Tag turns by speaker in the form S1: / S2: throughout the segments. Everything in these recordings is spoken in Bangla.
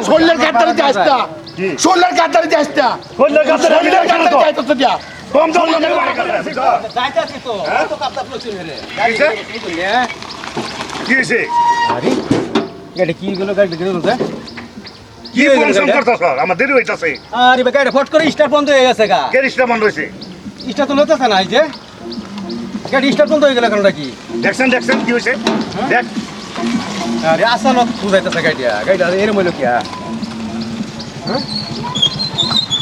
S1: শরীরের গাদ্দারি যাস না শরীরের গাদ্দারি যাস না
S2: শরীরের গাদ্দারি
S1: যাইতো তো দিয়া
S2: কম দাম লাগে
S3: যাইতাছি তো তো কাপটা প্রচুর হেরে
S2: কি হইছে
S3: আরে গাড়ি কি গেল গাড়ি গেল না
S2: কি পরিশ্রম করতেছ আমার দেরি হইতাছে
S3: আরে বে গাড়ি ফট করে স্টার্ট বন্ধ হয়ে গেছে গা
S2: কেরিসটা বন্ধ হইছে
S3: স্টার্ট তো লইতাছে না এই যে গাড়ি স্টার্ট বন্ধ হয়ে গেল কারণটা কি
S2: দেখছেন কি হইছে দেখ
S3: আরে আসলে বুঝাইতাছে গাড়িটা এর মইলো কি হ্যাঁ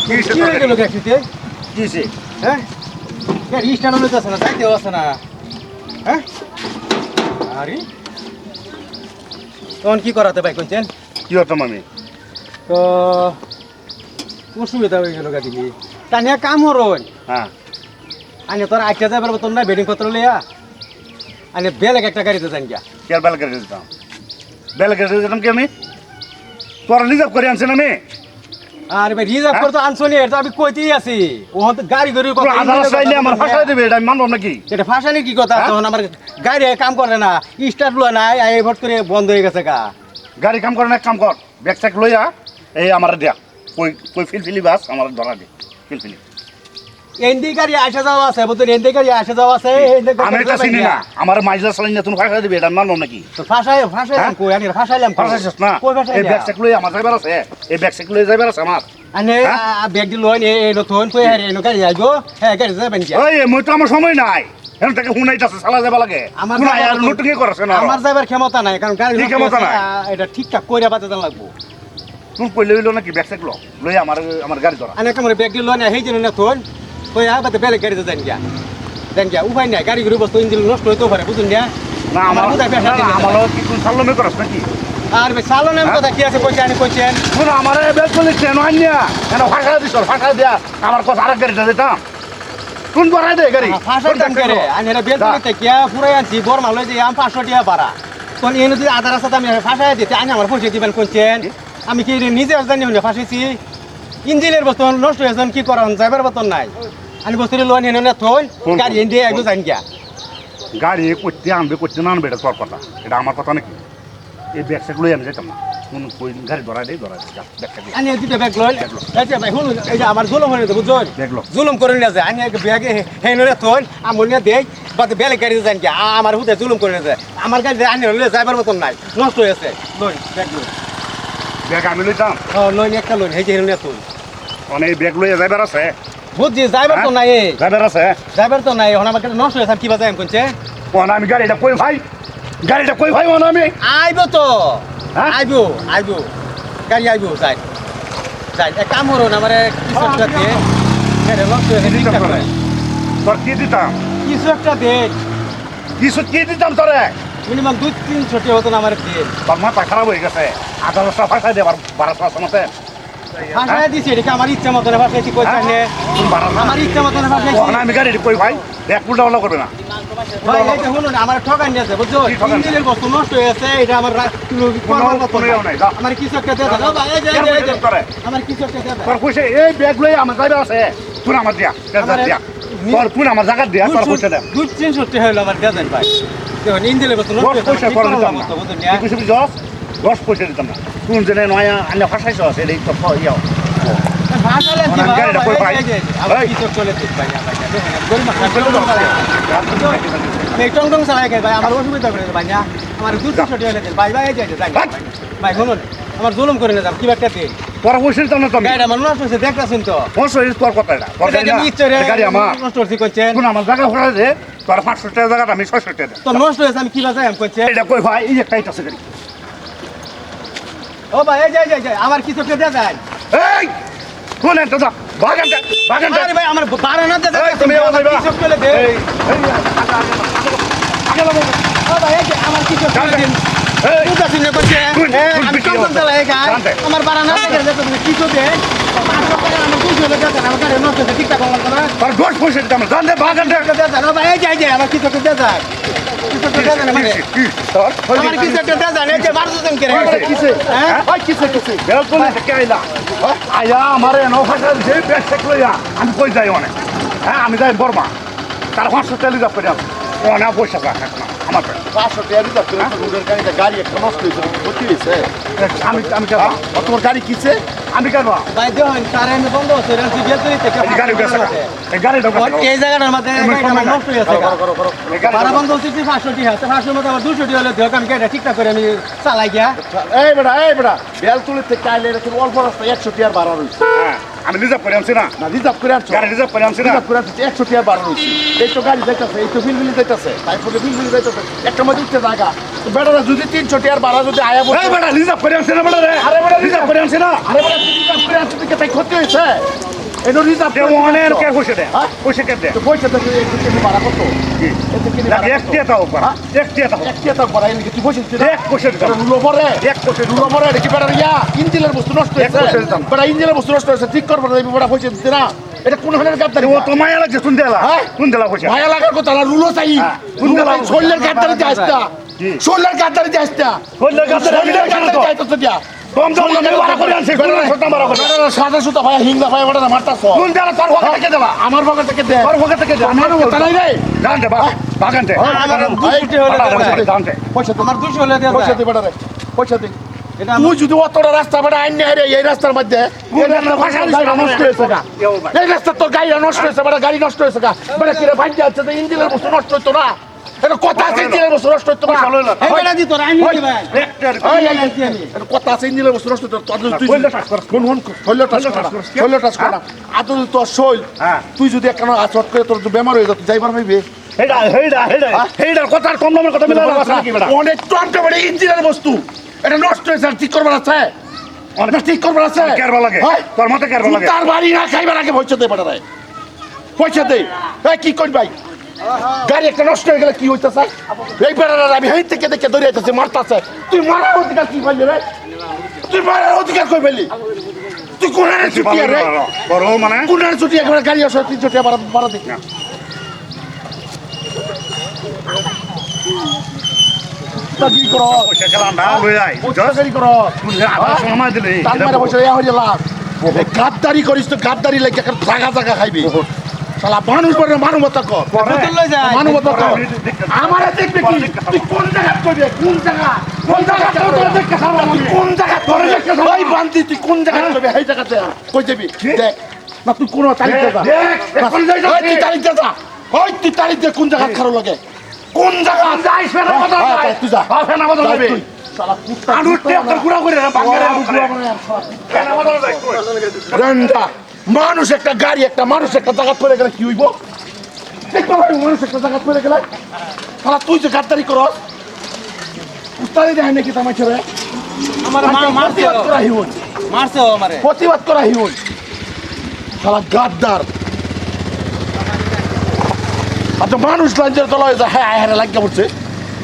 S2: কি হইছে
S3: কি হয়ে গেল গাড়িতে
S2: কি হইছে
S3: হ্যাঁ গাড়ি স্টার্ট লইতাছে না যাইতে হচ্ছে না হ্যাঁ আরে তখন কি করাতে ভাই কইছেন
S2: কি হতাম আমি
S3: তো অসুবিধা হয়ে গেল গাড়ি তানিয়া কাম হরন
S2: হ্যাঁ
S3: আনে তোর আইটা যাবার মতন না বেডিং পত্র লইয়া আনে বেলেগ একটা গাড়িতে যান গিয়া
S2: কেয়ার বেলা করে দিতাম বেলা করে দিতাম কি আমি তোর রিজার্ভ করে আনছেন আমি
S3: আরে ভাই রিজার্ভ করতে আনছনি এটা আমি কইতেই আছি ওহন তো গাড়ি গড়ির কথা
S2: আধার চাইলে আমার ফাঁসাই দেবে এটা আমি মানব নাকি
S3: এটা ফাঁসানি কি কথা তখন আমার গাড়ি কাম করে না স্টার্ট লয় না এই ভট করে বন্ধ হয়ে গেছে গা
S2: গাড়ি কাম করে না কাম কর ব্যাগ চেক লইয়া এই আমার দেয়া কই ফিলফিলি বাস আমার ধরা দে ফিলফিলি
S3: এন্ডি গাড়ি আসা যাওয়া আছে বুঝছেন এন্ডি গাড়ি আসা যাওয়া আছে
S2: আমি এটা চিনি না আমার মাইজলা চালাই না তুমি ফাঁসাই দেবে এটা আমি মানব নাকি
S3: তো ফাঁসাইলাম কই আনি ফাঁসাইলাম
S2: ফাঁসাইছিস না
S3: কই ফাঁসাই
S2: এই ব্যাগ চেক লইয়া আমার যাইবার আছে এই ব্যাগ চেক লইয়া যাইবার আছে আমার
S3: আনে ব্যাগ দি লয় এই নতুন কই হারে এনো গাড়ি আইবো হ্যাঁ গাড়ি যাবেন কি
S2: ওই মই তো আমার সময় নাই এখন থেকে হুনাইতাছে চালা যাবা লাগে
S3: আমার
S2: হুনাই আর নতুন করছ না
S3: আমার যাবার ক্ষমতা নাই কারণ গাড়ি
S2: কি ক্ষমতা নাই?
S3: এটা ঠিকঠাক কইরা বাজাতে লাগবো
S2: তুমি কইলে হইলো নাকি ব্যাগ চেক লইয়া আমার গাড়ি ধরা
S3: আনে কামরে ব্যাগ দি লয় না হেই জন্য না তোন কই আবাতে বেলে গাড়িতে যান গিয়া উপায় নাই গাড়ি ঘুরে বস্তু ইঞ্জিন নষ্ট হইতে পারে বুঝুন
S2: না আমার আমারও কি তুমি সাল্লমে করছ নাকি
S3: আর ভাই সালনের কথা কি আছে কইছে আনি কইছেন
S2: শুনো আমার ব্যাগ করলে কেন আনিয়া কেন ফাঁসা দিছ ফাঁসা দিয়া আমার কথা আরেক গাড়িটা দিতাম কোন বড়াই দে গাড়ি
S3: ফাঁসা দাম করে আনি এরা বেল করতে কি পুরাই আনছি বড় মাল লই যে আম 500 টাকা পারা কোন এনে যদি আধার আছে আমি ফাঁসায় দিতে আনি আমার পয়সা দিবেন কইছেন আমি কি নিজে জানি না ফাঁসিছি ইঞ্জিনের বস্তু নষ্ট হয়েছে কি করান যাইবার মতন নাই আমি বস্তু লোন এনে না থই গাড়ি এনে একটু জান গিয়া
S2: গাড়ি করতে আনবে করতে না আনবে এটা তোর কথা এটা আমার কথা নাকি এই ব্যাগ চেক লই আমি যেতাম না কোন কই গাড়ি ধরা দে ব্যাগ চেক
S3: আনি দুটো ব্যাগ লই আচ্ছা ভাই হুন এই যে আমার জুলুম হয়ে যাবে বুঝছেন
S2: ব্যাগ লো
S3: জুলুম করে নিয়ে যায় আনি এক ব্যাগে হেনে রে থই আমল নিয়ে দেই বাদ বেলে গাড়ি জান গিয়া আমার হুতে জুলুম করে নিয়ে যায় আমার গাড়ি আনি লই যাইবার মতন নাই নষ্ট হয়েছে লই ব্যাগ লই
S2: ব্যাগ আমি লইতাম
S3: লই একটা লই এই যে হেনে থই
S2: অনেক ব্যাগ লইয়া যাইবার আছে
S3: বুঝছি যাইবার তো নাই
S2: যাইবার আছে
S3: যাইবার তো নাই এখন আমার গাড়ি নষ্ট হয়েছে কি বাজাই কোনছে
S2: কোন আমি গাড়িটা কই ভাই আমি
S3: আইবো তো
S2: হ্যাঁ?
S3: আইবো গাড়ি আইবো যাই এক কাম করুন আমার কিছু একটা দে হ্যাঁ নষ্ট হয়েছে ঠিকঠাক করে
S2: তোর কি দিতাম
S3: কিছু একটা দে
S2: কিছু কি দিতাম তোরে
S3: মিনিমাম 200-300 টাকা হতো না আমার দে
S2: তোর মাথা খারাপ হয়ে গেছে আধা রাস্তা ফাঁসাই দে আবার 1200 সমতে
S3: ভাষায় দিছি এটা আমার ইচ্ছা মতন ভাষাইছি কইছেন আমার ইচ্ছা মতন ভাষাইছি
S2: আমি গাড়ি কই ভাই এক উল্টা উল্টা করবে না
S3: ভাই এই যে শুনুন আমার ঠকান দিয়েছে বুঝছো
S2: কি ঠকান?
S3: ইঞ্জিনের বস্তু নষ্ট হয়েছে এটা আমার
S2: কোনোও নাই, যা।
S3: আমার কিছু একটা দিয়ে দাও ভাই এই যে,
S2: কেন
S3: এই যে,
S2: বলছিস তোরে?
S3: আমার কিছু একটা দিয়ে দাও
S2: তোর পয়সা এই ব্যাগ লই আমার যাইবে আছে তুই আমার দিয়া দিয়া তোর তুই আমার জায়গা দিয়া তোর পয়সা দে
S3: 200-300 টাকা হলো আমার দেন ভাই দেখুন ইঞ্জিনের বস্তু নষ্ট
S2: দশ পয়সা করে দিতাম না
S3: বুঝুন
S2: তুই কিছু দশ পয়সা দিতাম না তুই জেনে নয়া আন্য ফাঁসাইছ এটাই তো ইয়াও
S3: ভাষালেন কি
S2: আমার গাড়িটা কই ভাই?
S3: আমার
S2: এই।
S3: কিছু চলে দিস ভাই আমার গরিব আমি টং টং চালাই ভাই আমার অসুবিধা করে ভাই না আমার 200 টাকা হলে ভাই ভাই এই যে ভাই শুনুন আমার জুলুম করে না যাম কি একটা দে
S2: তোর পয়সা দিতাম না তুমি
S3: গাড়ি আমার নষ্ট হয়েছে দেখতেছেন তো
S2: পয়সা তোর কথা এটা তোর গাড়ি না গাড়ি আমার
S3: নষ্ট হচ্ছে করছেন
S2: তুই আমার জায়গা ফাঁসাই দে তোর 500 টাকা জায়গা আমি 600 টাকা দে
S3: তো নষ্ট হয়েছে আমি কি বাজাই আমি করছে
S2: এটা কই ভাই এই একটা আছে গাড়ি
S3: ও ভাই এই যে আমার কিছু একটা দিয়ে যায়
S2: এই কোন একটা যা বাগানটা
S3: আরে ভাই আমার বারানা দিয়ে
S2: এই, তুমি এবার যাইবা?
S3: কিছু চলে দে
S2: এই আগে লাগো
S3: ও ভাই এই যে আমার কিছু চলে দিন
S2: এই
S3: বুঝাছি না করছে
S2: কোন
S3: আমি
S2: বিক্রি
S3: টং টং
S2: হবে?
S3: চালাই
S2: জানতে।
S3: আমার বারানা থেকে যেতে তুমি কিছু দে আমার কিছু হলে দিয়ে আমার গাড়ি নষ্ট হয়েছে ঠিকঠাক আমার কথা
S2: তোর গোশ পয়সা দিতাম না জান দে বাগানটা
S3: ভাই এই যে আমার কিছু একটা দিয়ে যায় কিছু একটা দিয়ে যায় মানে
S2: কি তোর
S3: আমার কিছু একটা দিয়ে যায় এই যে মারছেন কে
S2: কিসে
S3: হ্যাঁ
S2: ওই কিসে বেলকন থেকে আইলা আয়া আমারে নো ফাটা যে ব্যাগ চেক লইয়া আমি কই যাই অনেক হ্যাঁ আমি যাই বর্মা তার 500 টাকা লিজা করে অনেক পয়সা রাখ না আমার ভাই।
S1: 500 টাকা রিজার্ভ করে তো রোডের গাড়িটা গাড়ি একটা নষ্ট হয়েছে ক্ষতি হয়েছে
S2: আমি কেন
S1: তোমার গাড়ি কিছে
S2: আমি কেন
S3: ভাই দেখুন কারেন্ট বন্ধ হচ্ছে রেঞ্চি বেতরি থেকে
S2: এই গাড়ি গেছে এই গাড়ি ঢোকা
S3: এই জায়গাটার মধ্যে গাড়িটা আমার নষ্ট হয়ে গেছে ভাড়া বন্ধ হচ্ছে 500 টাকা আছে 500 মধ্যে আমার 200 টাকা হলে দেখ আমি গাড়িটা ঠিকঠাক করে আমি চালাই গিয়া
S1: এই বেটা বেল তুলে থেকে আইলে এটা তুমি অল্প রাস্তা 100 টাকার ভাড়া রয়েছে
S2: হ্যাঁ আমি রিজার্ভ করে আনছি না
S1: না রিজার্ভ করে আনছো
S2: গাড়ি রিজার্ভ করে আনছি না
S1: রিজার্ভ করে আনছো 100 টাকার ভাড়া রয়েছে এই তো গাড়ি যাইতেছে এই তো বিলবিলি যাইতেছে তারপরে বিলবিলি যাইতেছে একটা মধ্যে উঠতে জায়গা তো বেটারা যদি 300 টাকার ভাড়া যদি আয়া বসে
S2: এই বেটা রিজার্ভ করে আনছি না বেটা রে
S1: আরে বেটা
S2: রিজার্ভ করে আনছি না
S1: আরে বেটা রিজার্ভ করে আনছো থেকে তাই ক্ষতি হয়েছে এটা রিজার্ভ
S2: দে অনেক কে কইছে দে
S1: হ্যাঁ?
S2: কইছে কে দে
S1: তো পয়সা থেকে একটু কেটে ভাড়া কত
S2: কি
S1: এতে কিনে
S2: লাগে এক টাকা দাও পর এক টাকা দাও
S1: এক টাকা ভাড়া এনে তুই পয়সা দিছিস
S2: এক পয়সা দিতাম।
S1: রুলো পরে
S2: এক পয়সা দিতাম।
S1: রুলো পরে দেখি বেটা ইয়া ইঞ্জিনের বস্তু নষ্ট
S2: এক পয়সা
S1: হয়েছে
S2: দিতাম।
S1: বেটা ইঞ্জিনের বস্তু নষ্ট হয়েছে ঠিক করবে না বেটা পয়সা দিতে না এটা কোন হলের গাদ্দারি
S2: ও তো মায়া লাগছে শুন দেলা
S1: হ্যাঁ?
S2: শুন দেলা কইছে
S1: মায়া লাগার কথা না রুলো চাই
S2: হ্যাঁ,
S1: রুলো চাই শরীরের গাদ্দারি যাইতা
S2: কি?
S1: শরীরের গাদ্দারি যাইতা
S2: শরীরের গাদ্দারি আমি
S1: শরীরের
S2: জানি তো।
S1: গাদ্দারি যাইতা দিয়া
S2: কম দাম আমি ভাড়া করে আনছি কোন ছোটটা ভাড়া করে
S1: বেটা সাদা সুতা ভাই হিংলা ভাই ওটা মারতাছ
S2: শুন দেলা তোর পকেট থেকে দেলা
S1: আমার পকেট থেকে দে
S2: তোর পকেট থেকে দে
S1: আমার কথা নাই রে
S2: জান দে বাগান দে
S3: আমার 200 টাকা হলে দেবে।
S2: জান দে
S1: পয়সা দে
S3: আমার 200 হলে দেবে
S1: পয়সা দে বেটা রে পয়সা দে
S3: এটা
S1: তুই যদি অতটা রাস্তা বেটা আইন রে এই রাস্তার মধ্যে এই রাস্তার ভাষা নষ্ট হয়েছে গা এই রাস্তা তোর গাড়ি নষ্ট হয়েছে বেটা গাড়ি নষ্ট হয়েছে গা বেটা কিরে ভাই যাচ্ছে তো ইঞ্জিনের বস্তু নষ্ট হইতো না এটা কথা আছে ইঞ্জিনের বস্তু নষ্ট হইতো না
S3: এই বেটা দি তোর আইনি
S1: ওই,
S3: দি ভাই
S1: এটা কথা আছে ইঞ্জিনের বস্তু নষ্ট হইতো তোর তুই
S2: শৈল টাচ কর।
S1: কোন শৈল টাচ কর না আদৌ তোর শৈল
S2: হ্যাঁ।
S1: তুই যদি একখানা আচট করে তোর বেমার হয়ে যেত যাইবার হইবে
S2: হেডার কথা কম দামের কথা মিলা কথা নাকি বেটা
S1: অনেক টনটা বেড়ে ইঞ্জিনের বস্তু এটা নষ্ট হয়েছে আর ঠিক করবার আছে অনেক ঠিক করবার আছে
S2: কেরবা লাগে
S1: হয়?
S2: তোর মতে কেরবা লাগে
S1: তার বাড়ি না খাইবার আগে পয়সা দে বেটা পয়সা দে এই কি করবি ভাই গাড়ি একটা নষ্ট হয়ে গেলে কি হইতেছে এই বেড়ার আমি হেই থেকে দেখে ধরে আইতেছে মারতাছে তুই মারার অধিকার কি পাইলি রে তুই মারার অধিকার কই পেলি তুই কোন ছুটি রে
S2: বড় মানে
S1: কোন ছুটি একবার গাড়ি আসো 300 টাকা ভাড়া দে তা কি করো
S2: পয়সা খেলাম না লই আই
S1: গাড়ি করো
S2: আবার সময় দিলে
S1: তার মারা পয়সা ইয়া হইয়া লাভ গাদ্দারি করিস তো গাদ্দারি লাগে একটা জায়গা জায়গা খাইবি শালা মানুষ বড় মানবতা কর
S3: বোতল লই যায়
S1: মানবতা কর আমারে দেখবে কি তুই কোন জায়গা কইবে কোন জায়গা তোর দেখতে খাবো আমি কোন জায়গা তোর দেখতে খাবো ওই বান্তি তুই কোন জায়গা কইবে এই জায়গাতে কই যাবি দেখ না তুই কোন তারিখ দে
S2: দেখ, এখন যাই যাচ্ছি।
S1: তুই তারিখ দে ওই তুই তারিখ দে কোন জায়গা খারাপ লাগে কোন জায়গা
S2: যাইস ফেনা কথা যাই
S1: তুই যা
S2: ফেনা কথা
S1: যাই
S2: যাবে
S1: তুই। শালা কুত্তা
S2: আনুর টেপ তোর গুড়া করে না বাঙ্গারে ফেনা কথা যাই
S1: রেন্ডা মানুষ একটা গাড়ি একটা মানুষ একটা জায়গা পড়ে গেলে কি হইব দেখতে পাবি মানুষ একটা জায়গা পড়ে গেলে শালা তুই যে গাদ্দারি করস উস্তাদি দেয় নাকি তামাই ছেড়ে
S3: আমার মারছে
S1: প্রতিবাদ করা হিউন
S3: মারছে আমারে
S1: প্রতিবাদ করা হিউন শালা গাদ্দার আচ্ছা মানুষ লাঞ্জের তলা হয়ে যায় হ্যাঁ হ্যাঁ লাগিয়ে পড়ছে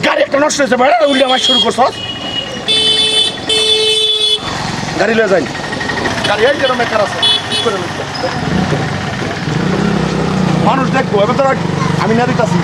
S1: গাড়ি একটা নষ্ট হয়েছে বেড়া উল্টে আমার শুরু করছস গাড়ি লয়ে যাই গাড়ি এই যেরকম মেকার আছে ঠিক করে লইতে। মানুষ দেখবো এবার তো আমি না দিতেছি